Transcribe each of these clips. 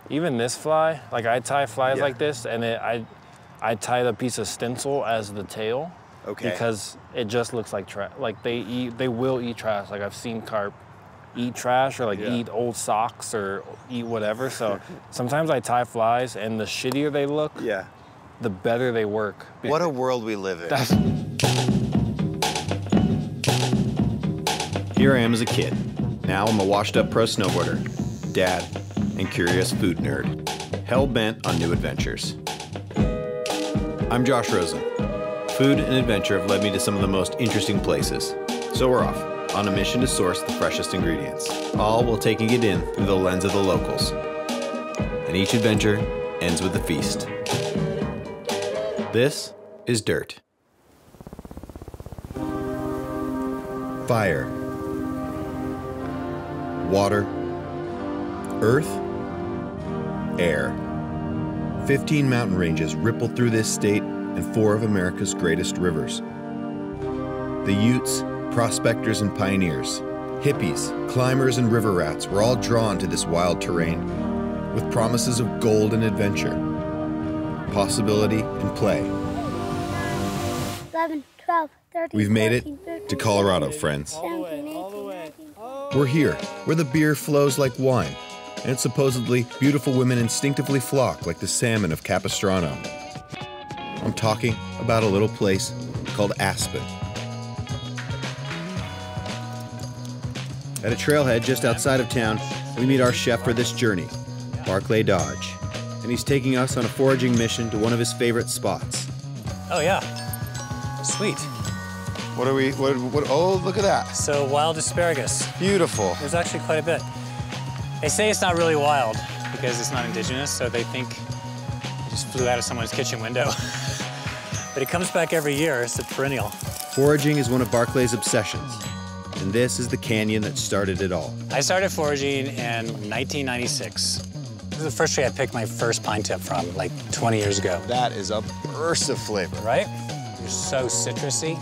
Even this fly, like I tie flies like this, and I tie the piece of stencil as the tail. Okay. Because it just looks like trash. Like they will eat trash. Like I've seen carp eat trash or like eat old socks or eat whatever. So sometimes I tie flies, and the shittier they look, the better they work. What a world we live in. Here I am as a kid. Now I'm a washed-up pro snowboarder, dad, and curious food nerd, hell-bent on new adventures. I'm Josh Rosen. Food and adventure have led me to some of the most interesting places. So we're off on a mission to source the freshest ingredients, all while taking it in through the lens of the locals. And each adventure ends with a feast. This is dirt. Fire. Water. Earth. Air. 15 mountain ranges ripple through this state and 4 of America's greatest rivers. The Utes, prospectors and pioneers, hippies, climbers and river rats were all drawn to this wild terrain with promises of gold and adventure, possibility and play. 11, 12, 13, We've made it 14, 15, to Colorado, friends. 17, 18, 19. We're here, where the beer flows like wine, and supposedly beautiful women instinctively flock like the salmon of Capistrano. I'm talking about a little place called Aspen. At a trailhead just outside of town, we meet our chef for this journey, Barclay Dodge. And he's taking us on a foraging mission to one of his favorite spots. Oh yeah, sweet. What are we, oh, look at that. So wild asparagus. Beautiful. There's actually quite a bit. They say it's not really wild because it's not indigenous, so they think it just flew out of someone's kitchen window. But it comes back every year, it's a perennial. Foraging is one of Barclay's obsessions, and this is the canyon that started it all. I started foraging in 1996. This is the first tree I picked my first pine tip from, like 20 years ago. That is a burst of flavor. Right? You're so citrusy.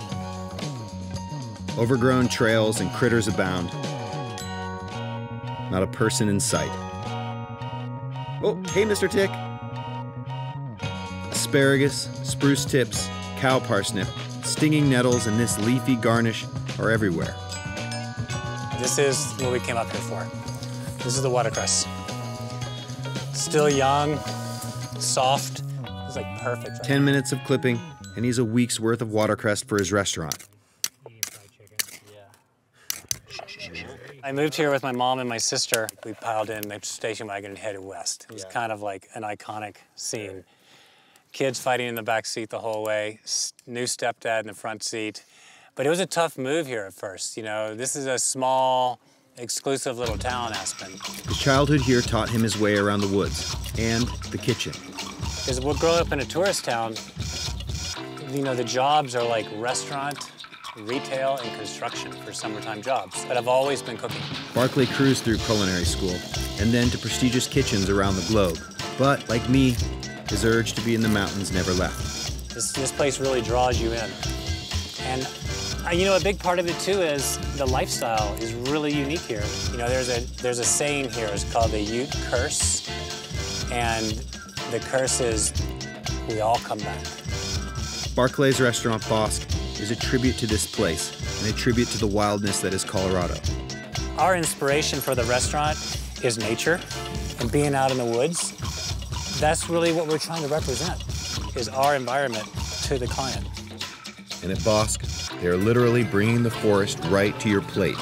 Overgrown trails and critters abound. Not a person in sight. Oh, hey, Mr. Tick. Asparagus, spruce tips, cow parsnip, stinging nettles, and this leafy garnish are everywhere. This is what we came up here for. This is the watercress. Still young, soft. It's like perfect. Right? 10 minutes of clipping, and he's a week's worth of watercress for his restaurant. I moved here with my mom and my sister. We piled in the station wagon and headed west. It was kind of like an iconic scene. Kids fighting in the back seat the whole way, new stepdad in the front seat. But it was a tough move here at first. You know, this is a small, exclusive little town, Aspen. His childhood here taught him his way around the woods and the kitchen. Because we're growing up in a tourist town, you know, the jobs are like restaurant, retail, and construction for summertime jobs. But I've always been cooking. Barclay cruised through culinary school and then to prestigious kitchens around the globe. But like me, his urge to be in the mountains never left. This place really draws you in. And you know, a big part of it too is the lifestyle is really unique here. You know, there's a saying here, it's called the Ute curse. And the curse is, we all come back. Barclay's restaurant, Bosque, is a tribute to this place and a tribute to the wildness that is Colorado. Our inspiration for the restaurant is nature and being out in the woods. That's really what we're trying to represent, is our environment to the client. And at Bosque, they are literally bringing the forest right to your plate.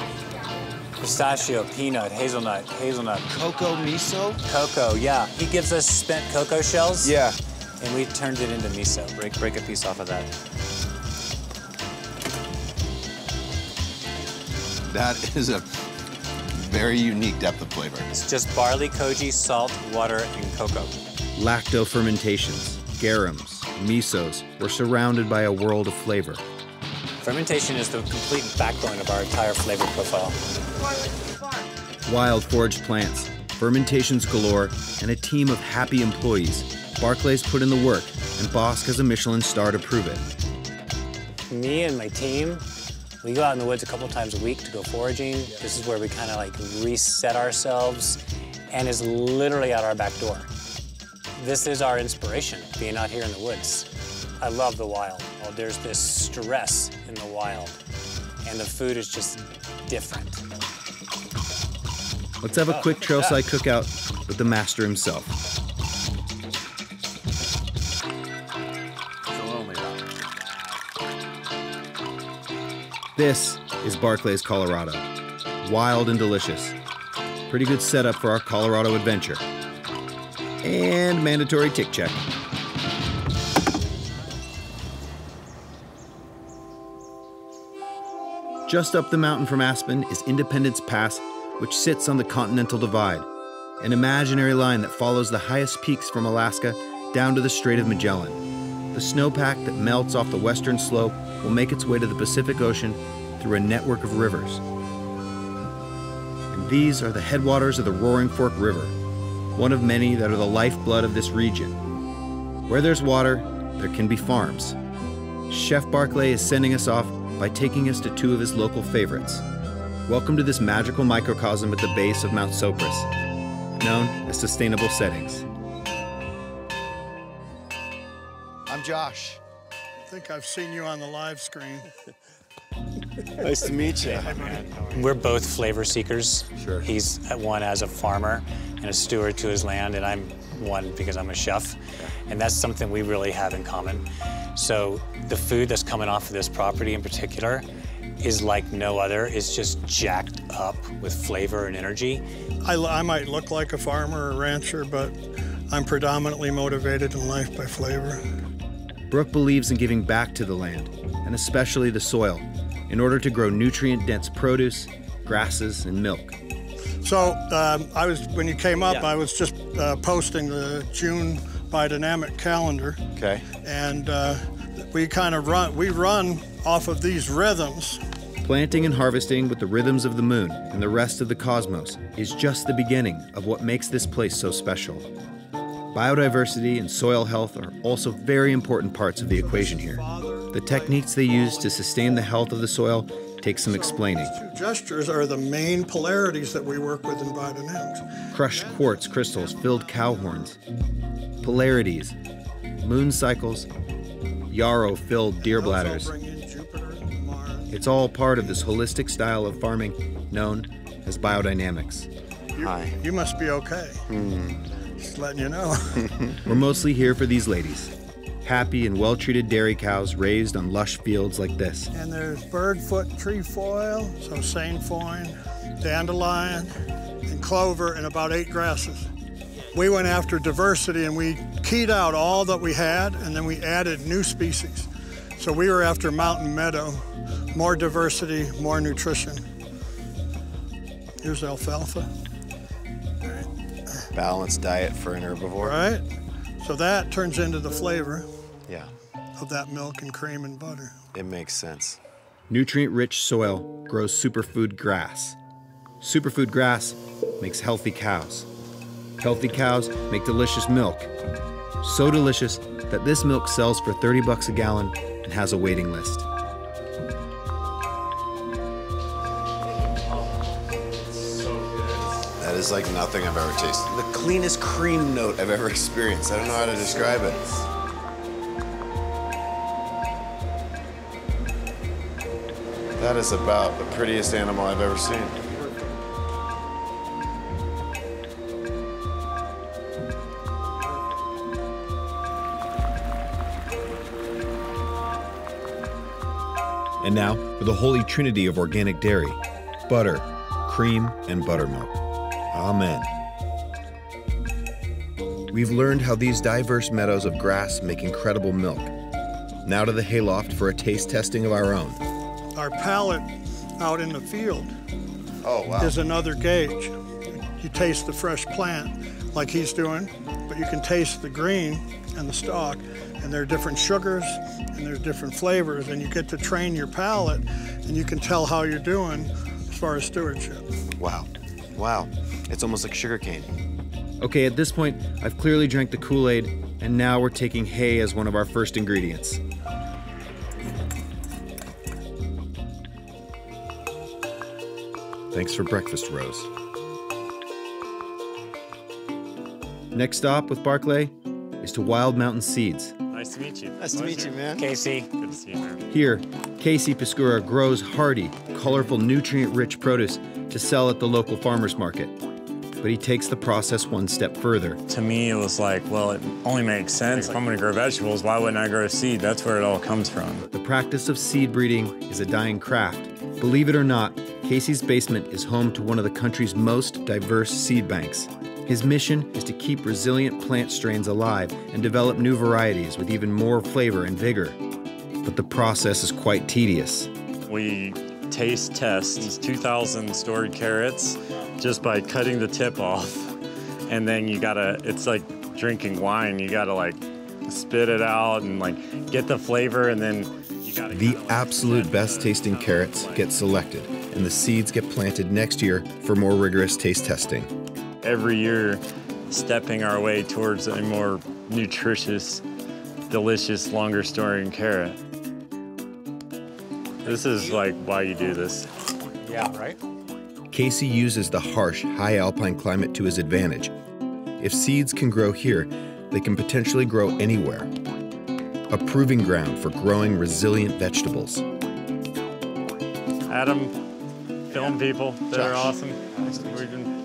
Pistachio, peanut, hazelnut. Cocoa miso? Cocoa, yeah. He gives us spent cocoa shells. Yeah. And we turned it into miso. Break a piece off of that. That is a very unique depth of flavor. It's just barley, koji, salt, water, and cocoa. Lacto fermentations, garums, misos, we're surrounded by a world of flavor. Fermentation is the complete backbone of our entire flavor profile. Wild foraged plants, fermentations galore, and a team of happy employees. Barclay's put in the work, and Bosque has a Michelin star to prove it. Me and my team, we go out in the woods a couple times a week to go foraging. This is where we kind of like reset ourselves and is literally at our back door. This is our inspiration, being out here in the woods. I love the wild. Well, there's this stress in the wild, and the food is just different. Let's have a quick trailside cookout with the master himself. This is Barclays, Colorado. Wild and delicious. Pretty good setup for our Colorado adventure. And mandatory tick check. Just up the mountain from Aspen is Independence Pass, which sits on the Continental Divide, an imaginary line that follows the highest peaks from Alaska down to the Strait of Magellan. The snowpack that melts off the western slope will make its way to the Pacific Ocean through a network of rivers. And these are the headwaters of the Roaring Fork River, one of many that are the lifeblood of this region. Where there's water, there can be farms. Chef Barclay is sending us off by taking us to two of his local favorites. Welcome to this magical microcosm at the base of Mount Sopris, known as Sustainable Settings. I'm Josh. I think I've seen you on the live screen. Nice to meet you. We're both flavor seekers. Sure. He's one as a farmer and a steward to his land, and I'm one because I'm a chef. And that's something we really have in common. So the food that's coming off of this property in particular is like no other. It's just jacked up with flavor and energy. I might look like a farmer or a rancher, but I'm predominantly motivated in life by flavor. Brooke believes in giving back to the land, and especially the soil, in order to grow nutrient-dense produce, grasses, and milk. So when you came up, I was just posting the June biodynamic calendar. Okay. And we run off of these rhythms. Planting and harvesting with the rhythms of the moon and the rest of the cosmos is just the beginning of what makes this place so special. Biodiversity and soil health are also very important parts of the equation here. The techniques they use to sustain the health of the soil take some explaining. These two gestures are the main polarities that we work with in biodynamics. Crushed quartz crystals filled cow horns, polarities, moon cycles, yarrow-filled deer bladders. It's all part of this holistic style of farming known as biodynamics. Hi. You must be okay. Just letting you know. We're mostly here for these ladies. Happy and well-treated dairy cows raised on lush fields like this. And there's birdfoot trefoil, so sainfoin, dandelion, and clover, and about 8 grasses. We went after diversity and we keyed out all that we had, and then we added new species. So we were after mountain meadow, more diversity, more nutrition. Here's alfalfa. Balanced diet for an herbivore. Right? So that turns into the flavor Yeah, of that milk and cream and butter. it makes sense. Nutrient-rich soil grows superfood grass. Superfood grass makes healthy cows. Healthy cows make delicious milk. So delicious that this milk sells for $30 a gallon and has a waiting list. That is like nothing I've ever tasted. The cleanest cream note I've ever experienced. I don't know how to describe it. That is about the prettiest animal I've ever seen. And now for the holy trinity of organic dairy: butter, cream, and buttermilk. Amen. We've learned how these diverse meadows of grass make incredible milk. Now to the hayloft for a taste testing of our own. Our palate out in the field Oh, wow. is another gauge. You taste the fresh plant like he's doing, but you can taste the green and the stalk, and there are different sugars and there's different flavors, and you get to train your palate and you can tell how you're doing as far as stewardship. Wow. Wow. It's almost like sugar cane. Okay, at this point, I've clearly drank the Kool-Aid, and now we're taking hay as one of our first ingredients. Thanks for breakfast, Rose. Next stop with Barclay is to Wild Mountain Seeds. Nice to meet you. Nice to meet you, man. Casey. Good to see you, man. Here, Casey Piscura grows hardy, colorful, nutrient-rich produce to sell at the local farmers market. But he takes the process one step further. To me, it was like, well, it only makes sense. If I'm gonna grow vegetables, why wouldn't I grow seed? That's where it all comes from. The practice of seed breeding is a dying craft. Believe it or not, Casey's basement is home to one of the country's most diverse seed banks. His mission is to keep resilient plant strains alive and develop new varieties with even more flavor and vigor. But the process is quite tedious. We taste test these 2,000 stored carrots just by cutting the tip off. And then you gotta, it's like drinking wine. You gotta like spit it out and like get the flavor, and then you gotta. The absolute best tasting carrots get selected, and the seeds get planted next year for more rigorous taste testing. Every year, stepping our way towards a more nutritious, delicious, longer storing carrot. This is like why you do this. Yeah, right? Casey uses the harsh, high alpine climate to his advantage. If seeds can grow here, they can potentially grow anywhere. A proving ground for growing resilient vegetables. Adam, film people, they're awesome.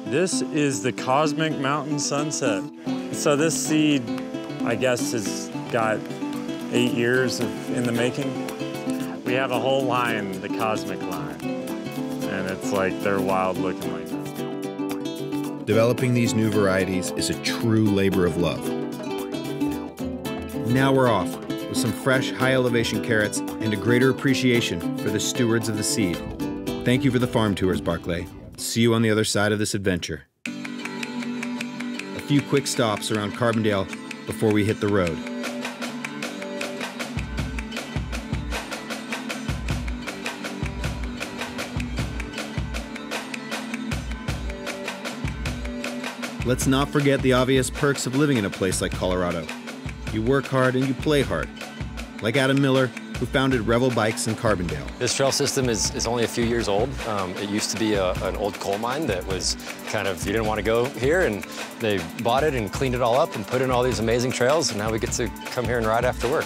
This is the Cosmic Mountain Sunset. So this seed, I guess, has got 8 years in the making. We have a whole line, the Cosmic line, and it's like they're wild looking like that. Developing these new varieties is a true labor of love. Now we're off with some fresh, high elevation carrots and a greater appreciation for the stewards of the seed. Thank you for the farm tours, Barclay. See you on the other side of this adventure. A few quick stops around Carbondale before we hit the road. Let's not forget the obvious perks of living in a place like Colorado. You work hard and you play hard. Like Adam Miller, who founded Revel Bikes in Carbondale. This trail system is only a few years old. It used to be an old coal mine that was kind of, you didn't want to go here, and they bought it and cleaned it all up and put in all these amazing trails, and now we get to come here and ride after work.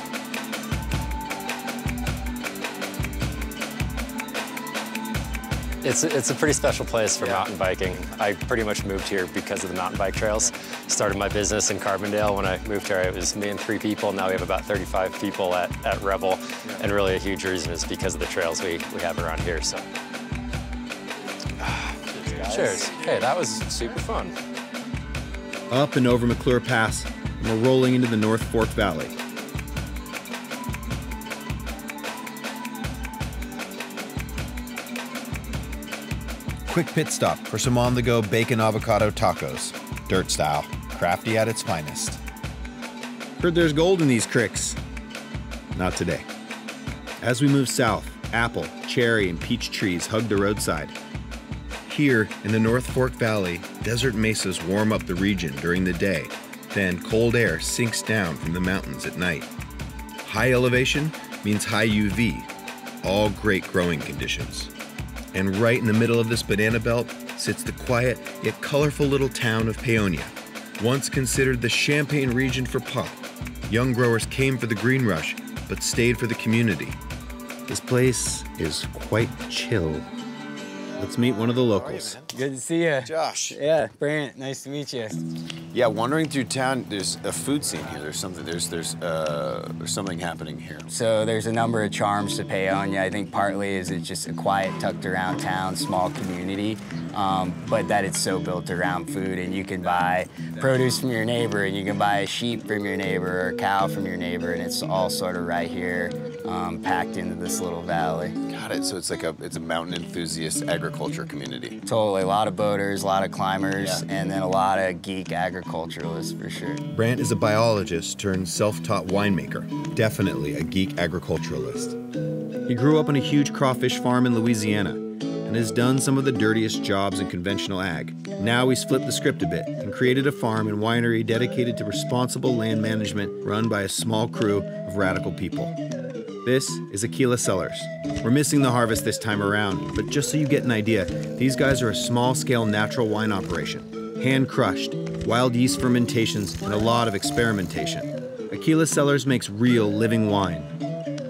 It's a pretty special place for mountain biking. I pretty much moved here because of the mountain bike trails. Started my business in Carbondale. When I moved here, it was me and 3 people. Now we have about 35 people at Revel. And really a huge reason is because of the trails we have around here, so. Cheers. Hey, that was super fun. Up and over McClure Pass, and we're rolling into the North Fork Valley. Quick pit stop for some on-the-go bacon avocado tacos. Dirt style, crafty at its finest. Heard there's gold in these cricks. Not today. As we move south, apple, cherry, and peach trees hug the roadside. Here in the North Fork Valley, desert mesas warm up the region during the day. Then cold air sinks down from the mountains at night. High elevation means high UV, all great growing conditions. And right in the middle of this banana belt sits the quiet yet colorful little town of Paonia, once considered the Champagne region for pot. Young growers came for the green rush, but stayed for the community. This place is quite chill. Let's meet one of the locals. Good to see you. Josh. Yeah, Brant, nice to meet you. Yeah, wandering through town, there's a food scene here. There's something happening here. So there's a number of charms to Paonia. I think partly is it's just a quiet, tucked around town, small community, but that it's so built around food, and you can buy produce from your neighbor, and you can buy a sheep from your neighbor or a cow from your neighbor, and it's all sort of right here, packed into this little valley. Got it. So it's like it's a mountain enthusiast agriculture community. Totally, a lot of boaters, a lot of climbers, and then a lot of geek agriculturalists for sure. Brant is a biologist turned self-taught winemaker, definitely a geek agriculturalist. He grew up on a huge crawfish farm in Louisiana and has done some of the dirtiest jobs in conventional ag. Now he's flipped the script a bit and created a farm and winery dedicated to responsible land management run by a small crew of radical people. This is Aquila Cellars. We're missing the harvest this time around, but just so you get an idea, these guys are a small-scale natural wine operation, hand-crushed, wild yeast fermentations, and a lot of experimentation. Aquila Cellars makes real living wine.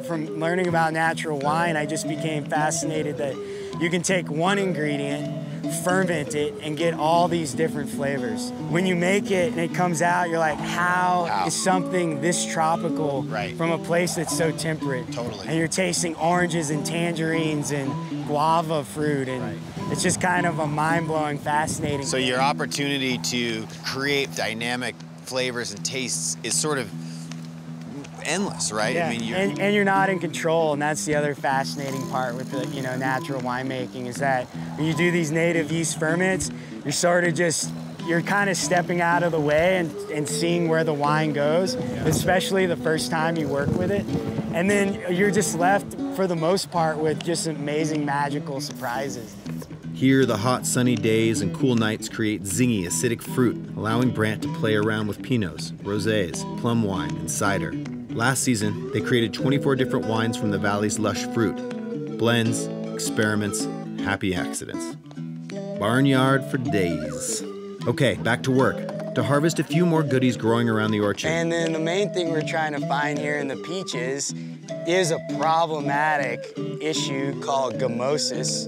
From learning about natural wine, I just became fascinated that you can take one ingredient, ferment it, and get all these different flavors. When you make it and it comes out, you're like, how is something this tropical from a place that's so temperate? Totally. And you're tasting oranges and tangerines and guava fruit, and it's just kind of a mind-blowing, fascinating. So your opportunity to create dynamic flavors and tastes is sort of endless, right? Yeah. I mean, and you're not in control, and that's the other fascinating part with the natural winemaking is that when you do these native yeast ferments, you're sort of you're kind of stepping out of the way and seeing where the wine goes, especially the first time you work with it. And then you're just left, for the most part, with just amazing, magical surprises. Here, the hot, sunny days and cool nights create zingy, acidic fruit, allowing Brant to play around with Pinots, Rosés, plum wine, and cider. Last season, they created 24 different wines from the valley's lush fruit. Blends, experiments, happy accidents. Barnyard for days. Okay, back to work. To harvest a few more goodies growing around the orchard. And then the main thing we're trying to find here in the peaches is a problematic issue called gamosis,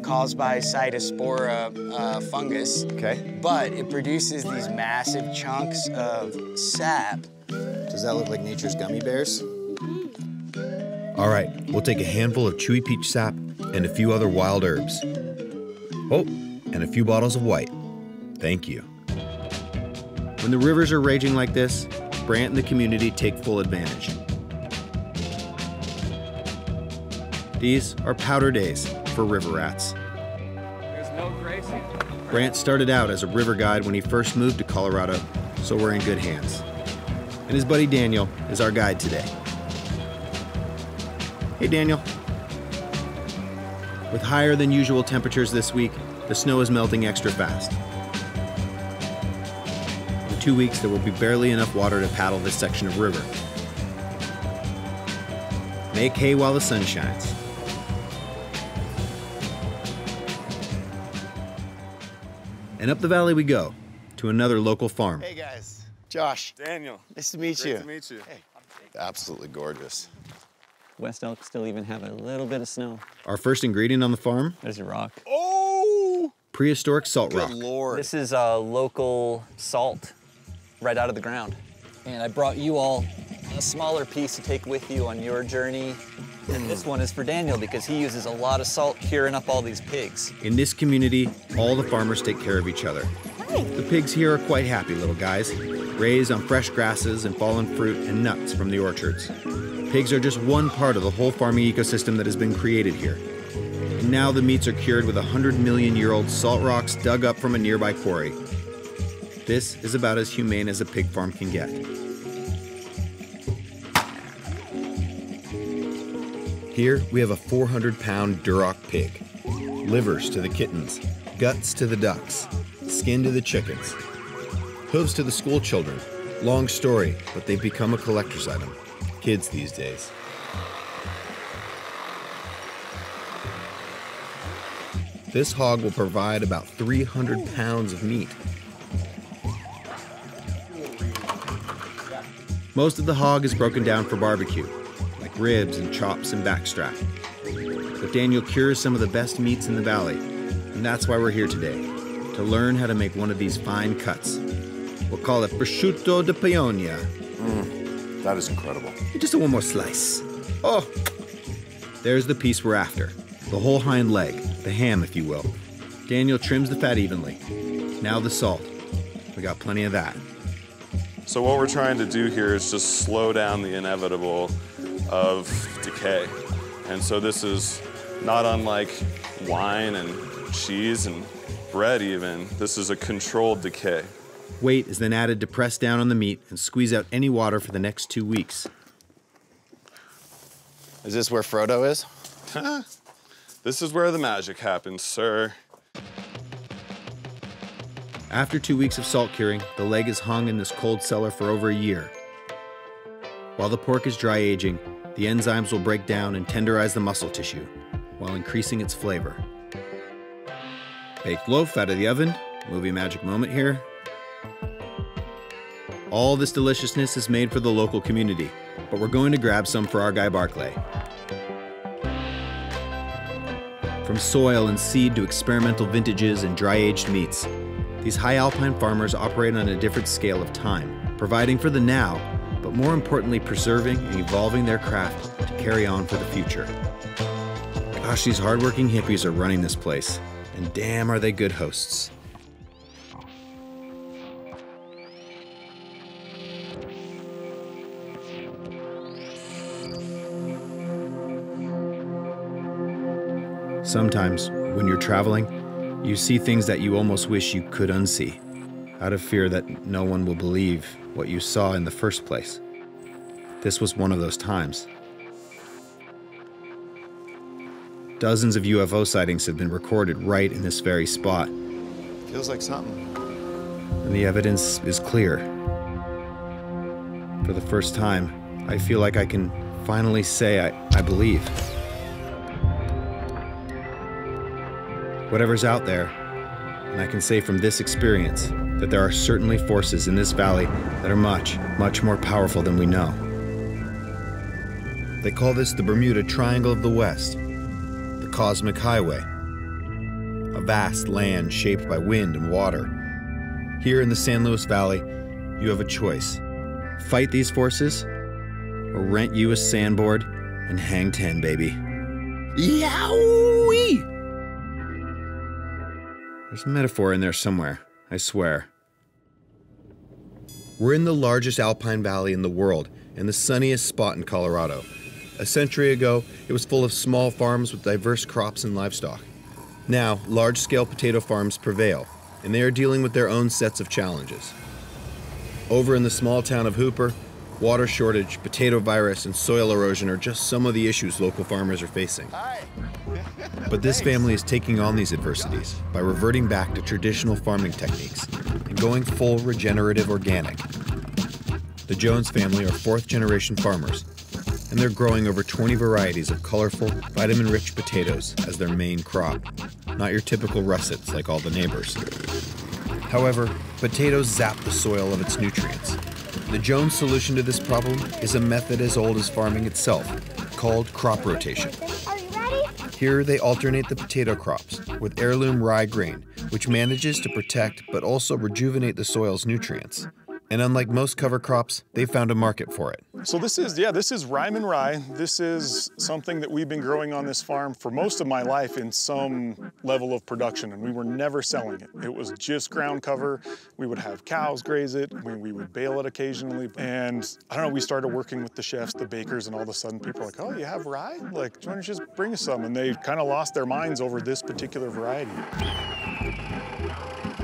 caused by cytospora fungus. Okay. But it produces these massive chunks of sap. Does that look like nature's gummy bears? All right, we'll take a handful of chewy peach sap and a few other wild herbs. Oh, and a few bottles of white. Thank you. When the rivers are raging like this, Brant and the community take full advantage. These are powder days for river rats. There's no racing. Brant started out as a river guide when he first moved to Colorado, so we're in good hands. And his buddy Daniel is our guide today. Hey, Daniel. With higher than usual temperatures this week, the snow is melting extra fast. In 2 weeks, there will be barely enough water to paddle this section of river. Make hay while the sun shines. And up the valley we go, to another local farm. Hey guys, Josh. Daniel. Nice to meet you. Great to meet you. Hey. Absolutely gorgeous. West Elk still even have a little bit of snow. Our first ingredient on the farm? There's your rock. Oh! Prehistoric salt rock. Good Lord. This is local salt right out of the ground. And I brought you all a smaller piece to take with you on your journey. And this one is for Daniel because he uses a lot of salt curing up all these pigs. In this community, all the farmers take care of each other. The pigs here are quite happy little guys, raised on fresh grasses and fallen fruit and nuts from the orchards. Pigs are just one part of the whole farming ecosystem that has been created here. And now the meats are cured with 100-million-year-old salt rocks dug up from a nearby quarry. This is about as humane as a pig farm can get. Here, we have a 400-pound Duroc pig. Livers to the kittens, guts to the ducks, skin to the chickens, hooves to the school children. Long story, but they've become a collector's item. Kids these days. This hog will provide about 300 pounds of meat. Most of the hog is broken down for barbecue, like ribs and chops and backstrap. But Daniel cures some of the best meats in the valley, and that's why we're here today, to learn how to make one of these fine cuts. We'll call it prosciutto di Paonia. That is incredible. Just one more slice. Oh, there's the piece we're after, the whole hind leg, the ham, if you will. Daniel trims the fat evenly. Now the salt. We got plenty of that. So what we're trying to do here is just slow down the inevitable of decay. And so this is not unlike wine and cheese and bread even. This is a controlled decay. Weight is then added to press down on the meat and squeeze out any water for the next 2 weeks. Is this where Frodo is? This is where the magic happens, sir. After 2 weeks of salt curing, the leg is hung in this cold cellar for over a year. While the pork is dry aging, the enzymes will break down and tenderize the muscle tissue, while increasing its flavor. Baked loaf out of the oven. Movie magic moment here. All this deliciousness is made for the local community, but we're going to grab some for our guy Barclay. From soil and seed to experimental vintages and dry-aged meats, these high alpine farmers operate on a different scale of time, providing for the now, but more importantly, preserving and evolving their craft to carry on for the future. Gosh, these hardworking hippies are running this place, and damn are they good hosts. Sometimes, when you're traveling, you see things that you almost wish you could unsee, out of fear that no one will believe what you saw in the first place. This was one of those times. Dozens of UFO sightings have been recorded right in this very spot. Feels like something. And the evidence is clear. For the first time, I feel like I can finally say I believe. Whatever's out there, and I can say from this experience that there are certainly forces in this valley that are much, much more powerful than we know. They call this the Bermuda Triangle of the West, the Cosmic Highway, a vast land shaped by wind and water. Here in the San Luis Valley, you have a choice. Fight these forces, or rent you a sandboard and hang 10, baby. Yowie! There's a metaphor in there somewhere, I swear. We're in the largest alpine valley in the world and the sunniest spot in Colorado. A century ago, it was full of small farms with diverse crops and livestock. Now, large-scale potato farms prevail, and they are dealing with their own sets of challenges. Over in the small town of Hooper, water shortage, potato virus, and soil erosion are just some of the issues local farmers are facing. But this family is taking on these adversities by reverting back to traditional farming techniques and going full regenerative organic. The Jones family are fourth-generation farmers, and they're growing over 20 varieties of colorful, vitamin-rich potatoes as their main crop, not your typical russets like all the neighbors. However, potatoes zap the soil of its nutrients. The Jones solution to this problem is a method as old as farming itself, called crop rotation. Here, they alternate the potato crops with heirloom rye grain, which manages to protect but also rejuvenate the soil's nutrients. And unlike most cover crops, they found a market for it. So this is Ryman rye. This is something that we've been growing on this farm for most of my life in some level of production, and we were never selling it. It was just ground cover. We would have cows graze it. We would bale it occasionally. And I don't know, we started working with the chefs, the bakers, and all of a sudden people are like, oh, you have rye? Like, do you want to just bring us some? And they kind of lost their minds over this particular variety.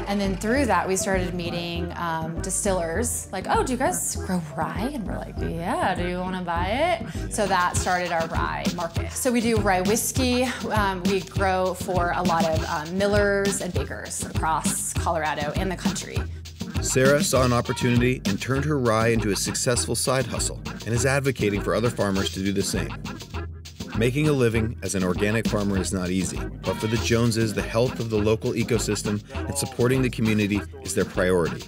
And then through that, we started meeting distillers, like, oh, do you guys grow rye? And we're like, yeah, do you want to buy it? So that started our rye market. So we do rye whiskey. We grow for a lot of millers and bakers across Colorado and the country. Sarah saw an opportunity and turned her rye into a successful side hustle and is advocating for other farmers to do the same. Making a living as an organic farmer is not easy, but for the Joneses, the health of the local ecosystem and supporting the community is their priority.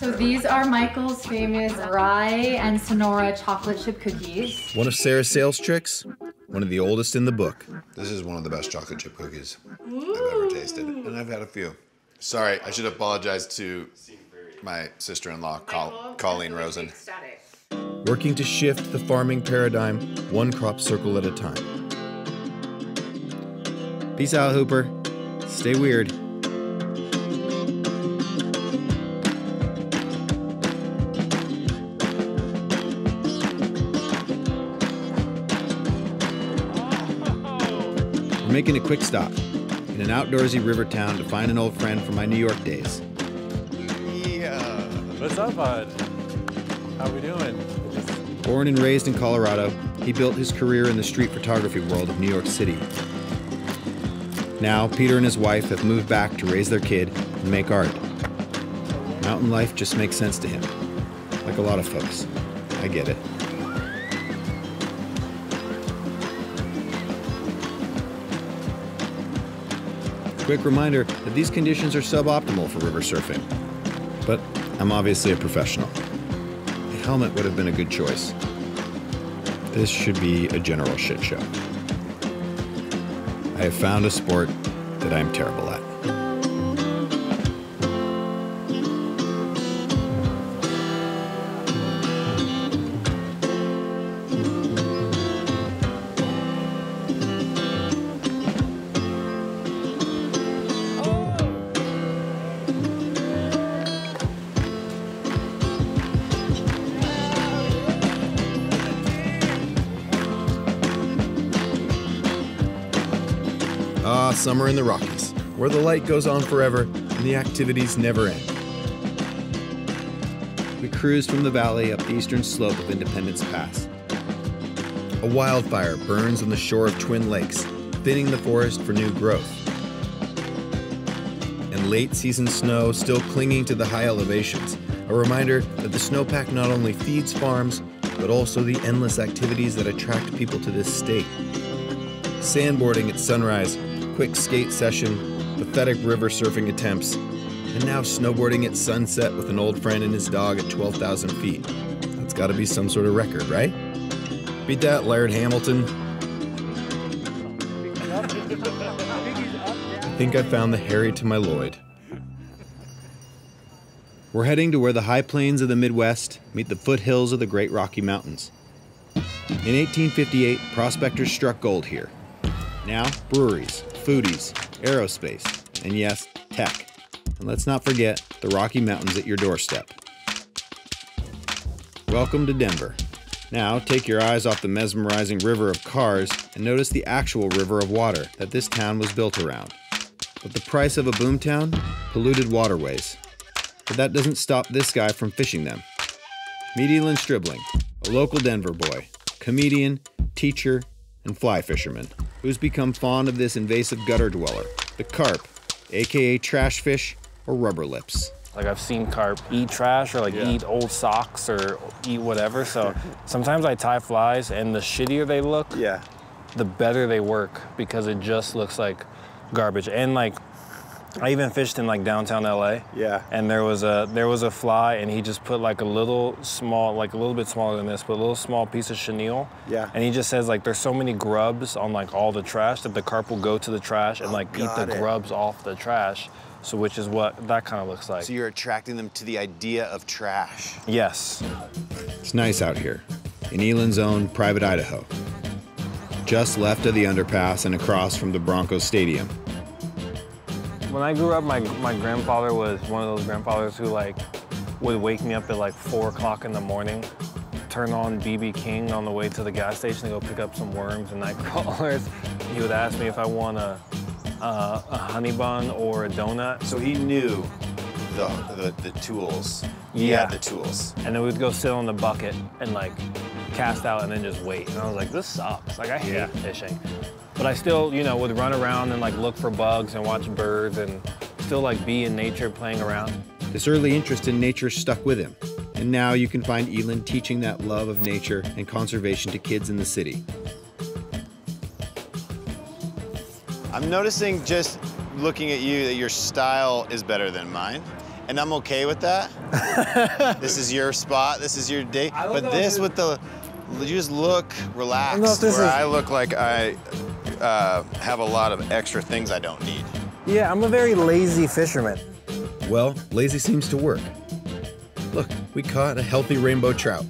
So these are Michael's famous rye and Sonora chocolate chip cookies. One of Sarah's sales tricks, one of the oldest in the book. This is one of the best chocolate chip cookies I've ever tasted, and I've had a few. Sorry, I should apologize to my sister-in-law, Colleen Rosen. Working to shift the farming paradigm one crop circle at a time. Peace out, Hooper. Stay weird. We're making a quick stop in an outdoorsy river town to find an old friend from my New York days. Yeah. What's up, bud? How we doing? Born and raised in Colorado, he built his career in the street photography world of New York City. Now, Peter and his wife have moved back to raise their kid and make art. Mountain life just makes sense to him, like a lot of folks. I get it. Quick reminder that these conditions are suboptimal for river surfing, but I'm obviously a professional. helmet would have been a good choice. This should be a general shit show. I have found a sport that I'm terrible at. Summer in the Rockies, where the light goes on forever and the activities never end. We cruised from the valley up the eastern slope of Independence Pass. A wildfire burns on the shore of Twin Lakes, thinning the forest for new growth. And late season snow still clinging to the high elevations, a reminder that the snowpack not only feeds farms, but also the endless activities that attract people to this state. Sandboarding at sunrise, quick skate session, pathetic river surfing attempts, and now snowboarding at sunset with an old friend and his dog at 12,000 feet. That's gotta be some sort of record, right? Beat that, Laird Hamilton. I think I found the Harry to my Lloyd. We're heading to where the high plains of the Midwest meet the foothills of the Great Rocky Mountains. In 1858, prospectors struck gold here. Now, breweries, foodies, aerospace, and yes, tech. And let's not forget the Rocky Mountains at your doorstep. Welcome to Denver. Now, take your eyes off the mesmerizing river of cars and notice the actual river of water that this town was built around. But the price of a boomtown? Polluted waterways. But that doesn't stop this guy from fishing them. Meet Elon Stribling, a local Denver boy, comedian, teacher, and fly fisherman, who's become fond of this invasive gutter dweller, the carp, aka trash fish or rubber lips. Like I've seen carp eat trash or eat old socks or eat whatever. So sometimes I tie flies and the shittier they look, the better they work because it just looks like garbage. And I even fished in downtown LA. Yeah. And there was a fly and he just put a little bit smaller than this, but a little small piece of chenille. Yeah. And he just says there's so many grubs on all the trash that the carp will go to the trash and eat the grubs off the trash. So which is what that kind of looks like. So you're attracting them to the idea of trash. Yes. It's nice out here in Elon's own private Idaho. Just left of the underpass and across from the Broncos Stadium. When I grew up, my grandfather was one of those grandfathers who would wake me up at 4 o'clock in the morning, turn on BB King on the way to the gas station to go pick up some worms and night crawlers. He would ask me if I want a honey bun or a donut. So he knew the tools. He had the tools. And then we'd go sit on the bucket and cast out and then just wait. And I was like, this sucks. I hate fishing. But I still, would run around and look for bugs and watch birds and still be in nature playing around. This early interest in nature stuck with him. And now you can find Elon teaching that love of nature and conservation to kids in the city. I'm noticing just looking at you that your style is better than mine. And I'm okay with that. This is your spot, this is your day. But this with you just look relaxed, I look like I have a lot of extra things I don't need. Yeah, I'm a very lazy fisherman. Well, lazy seems to work. Look, we caught a healthy rainbow trout.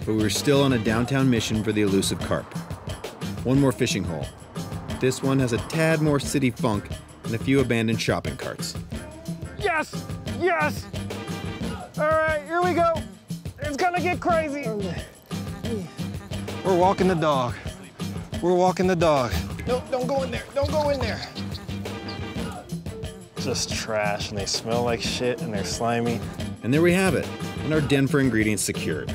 But we were still on a downtown mission for the elusive carp. One more fishing hole. This one has a tad more city funk and a few abandoned shopping carts. Yes! Yes! All right, here we go. It's gonna get crazy. We're walking the dog. We're walking the dog. No, don't go in there. Don't go in there. Just trash, and they smell like shit, and they're slimy. And there we have it, and our den for ingredients secured.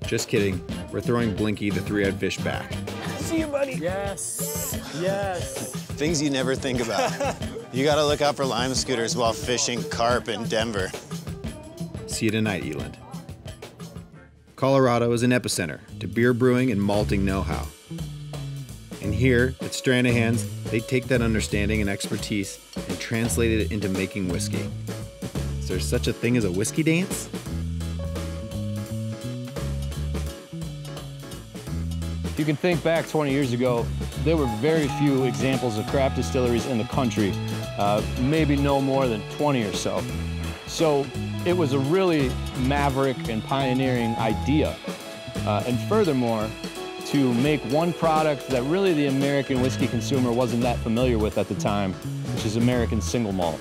Just kidding. We're throwing Blinky, the three-eyed fish, back. See you, buddy. Yes. Yes. Things you never think about. You gotta look out for lime scooters while fishing carp in Denver. See you tonight, Eland. Colorado is an epicenter to beer brewing and malting know-how. And here at Stranahan's, they take that understanding and expertise and translate it into making whiskey. there such a thing as a whiskey dance? If you can think back 20 years ago, there were very few examples of craft distilleries in the country, maybe no more than 20 or so. So it was a really maverick and pioneering idea. And furthermore, to make one product that really the American whiskey consumer wasn't that familiar with at the time, which is American single malt.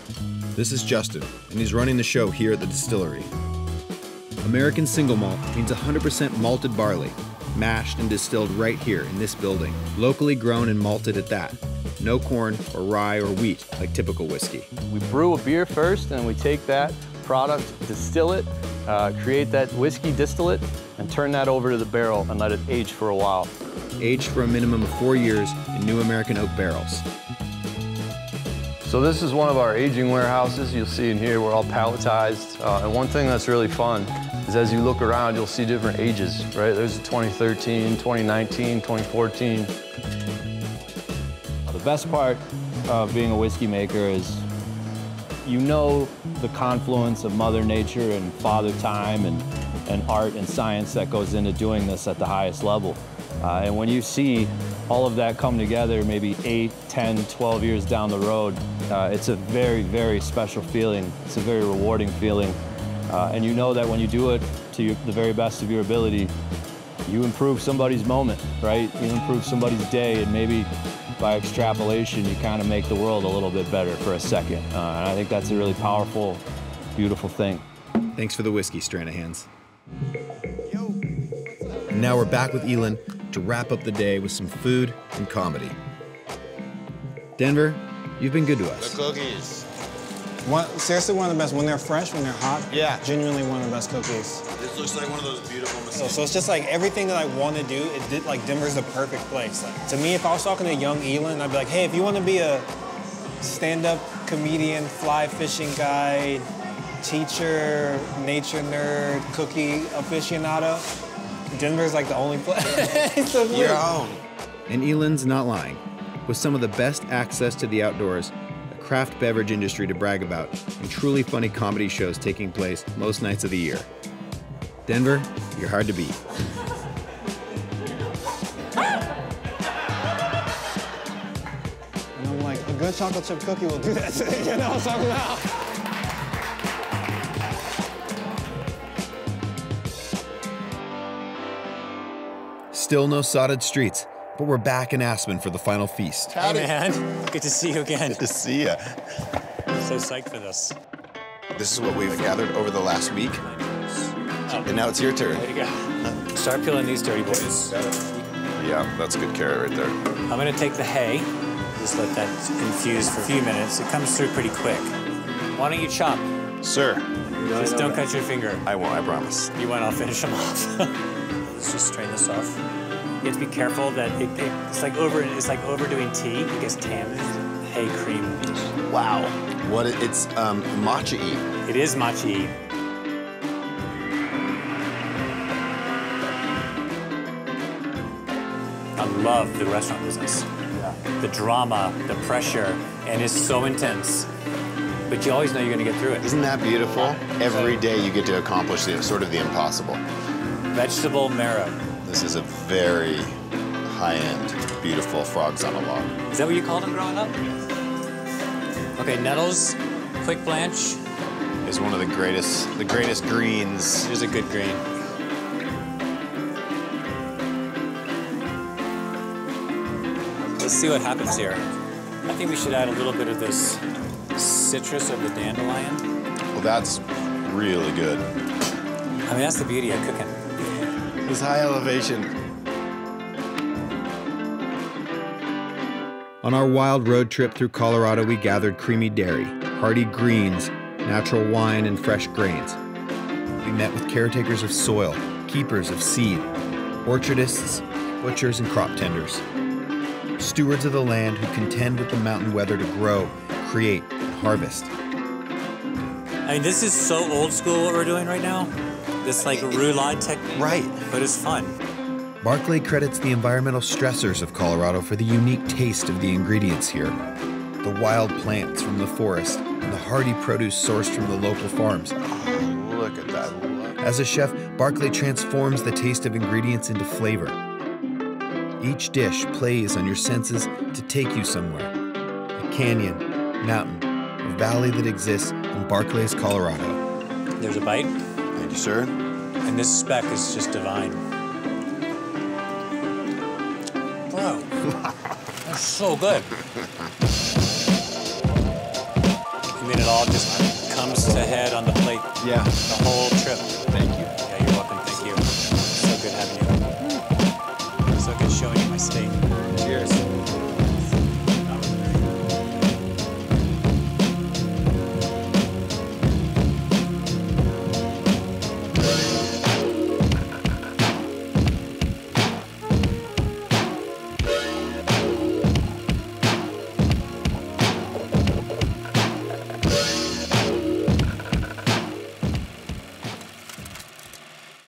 This is Justin, and he's running the show here at the distillery. American single malt means 100% malted barley, mashed and distilled right here in this building, locally grown and malted at that. No corn or rye or wheat like typical whiskey. We brew a beer first, and we take that product, distill it, create that whiskey distillate, and turn that over to the barrel and let it age for a while. Aged for a minimum of 4 years in new American oak barrels. So this is one of our aging warehouses. You'll see in here we're all palletized. And one thing that's really fun is as you look around, you'll see different ages, right? There's a 2013, 2019, 2014. The best part of being a whiskey maker is you know the confluence of Mother Nature and Father Time and art and science that goes into doing this at the highest level. And when you see all of that come together maybe 8, 10, 12 years down the road, it's a very, very special feeling. It's a very rewarding feeling. And you know that when you do it to the very best of your ability, you improve somebody's moment, right? You improve somebody's day, and maybe by extrapolation, you kind of make the world a little bit better for a second. And I think that's a really powerful, beautiful thing. Thanks for the whiskey, Stranahan's. And now we're back with Elin to wrap up the day with some food and comedy. Denver, you've been good to us. The cookies. Seriously, one of the best. When they're fresh, when they're hot, yeah, genuinely one of the best cookies. This looks like one of those beautiful machines. So it's just like everything that I want to do, like Denver's the perfect place. Like, to me, if I was talking to young Elin, I'd be like, hey, if you want to be a stand-up comedian, fly fishing guide, teacher, nature nerd, cookie aficionado, Denver's like the only place. You're home. And Elin's not lying. With some of the best access to the outdoors, a craft beverage industry to brag about, and truly funny comedy shows taking place most nights of the year. Denver, you're hard to beat. And I'm like, a good chocolate chip cookie will do that. You know what I'm talking about? Still no sodded streets, but we're back in Aspen for the final feast. Hey, man. Good to see you again. Good to see you. So psyched for this. This is what we've gathered over the last week. Oh. And now it's your turn. Way to go. Start peeling these dirty boys. Yeah, that's a good carrot right there. I'm gonna take the hay, just let that infuse for a few minutes. It comes through pretty quick. Why don't you chop? Sir. Just don't cut your finger. I won't, I promise. You won't, I'll finish them off. Let's just strain this off. You have to be careful that it's like overdoing tea. It gets tanned. Hay cream. Wow. It's matcha-y. It is matcha-y. I love the restaurant business. Yeah. The drama, the pressure, and it's so intense. But you always know you're going to get through it. Isn't that beautiful? Every day you get to accomplish sort of the impossible. Vegetable marrow. This is a very high-end, beautiful frogs on a log. Is that what you called them growing up? Okay, nettles, quick blanch. Is one of the greatest greens. It is a good green. Let's see what happens here. I think we should add a little bit of this citrus of the dandelion. Well, that's really good. I mean, that's the beauty of cooking. This high elevation. On our wild road trip through Colorado, we gathered creamy dairy, hearty greens, natural wine, and fresh grains. We met with caretakers of soil, keepers of seed, orchardists, butchers, and crop tenders. Stewards of the land who contend with the mountain weather to grow, create, and harvest. I mean, this is so old school what we're doing right now. This like roulade technique. Right. But it's fun. Barclay credits the environmental stressors of Colorado for the unique taste of the ingredients here. The wild plants from the forest, and the hearty produce sourced from the local farms. Look at that. As a chef, Barclay transforms the taste of ingredients into flavor. Each dish plays on your senses to take you somewhere. A canyon, mountain, a valley that exists in Barclays, Colorado. There's a bite. Thank you, sir. And this speck is just divine. Bro, that's so good. I mean, it all just comes to head on the plate. Yeah. The whole trip. Thank you.